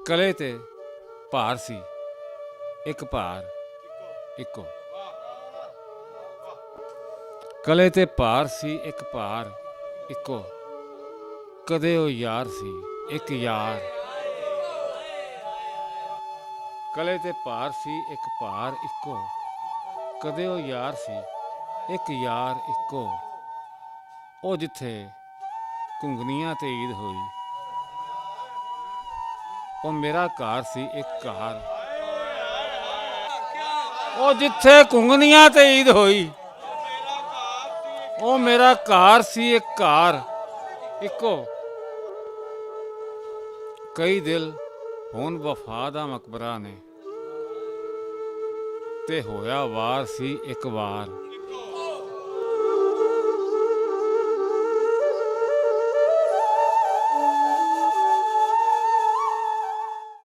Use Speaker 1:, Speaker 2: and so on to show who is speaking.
Speaker 1: ਕਲੇ ਤੇ ਭਾਰ ਸੀ ਇੱਕ ਭਾਰ ਇੱਕੋ। ਕਲੇ ਤੇ ਭਾਰ ਸੀ ਇੱਕ ਭਾਰ ਇੱਕੋ, ਕਦੇ ਉਹ ਯਾਰ ਸੀ ਇੱਕ ਯਾਰ। ਕਲੇ ਤੇ ਭਾਰ ਸੀ ਇੱਕ ਭਾਰ ਇੱਕੋ, ਕਦੇ ਉਹ ਯਾਰ ਸੀ ਇੱਕ ਯਾਰ ਇੱਕੋ। ਉਹ ਜਿੱਥੇ ਘੁੰਗਣੀਆਂ ਤੇ ਈਦ ਹੋਈ, ਉਹ ਮੇਰਾ ਘਰ ਸੀ ਇੱਕ ਘਰ। ਉਹ ਜਿੱਥੇ ਘੁੰਗਣੀਆਂ ਤੇ ਈਦ ਹੋਈ, ਉਹ ਮੇਰਾ ਘਰ ਸੀ ਇੱਕ ਘਰ ਇੱਕੋ। ਕਈ ਦਿਲ ਹੁਣ ਵਫਾ ਦਾ ਮਕਬਰਾ ਨੇ, ਤੇ ਹੋਇਆ ਵਾਰ ਸੀ ਇੱਕ ਵਾਰ।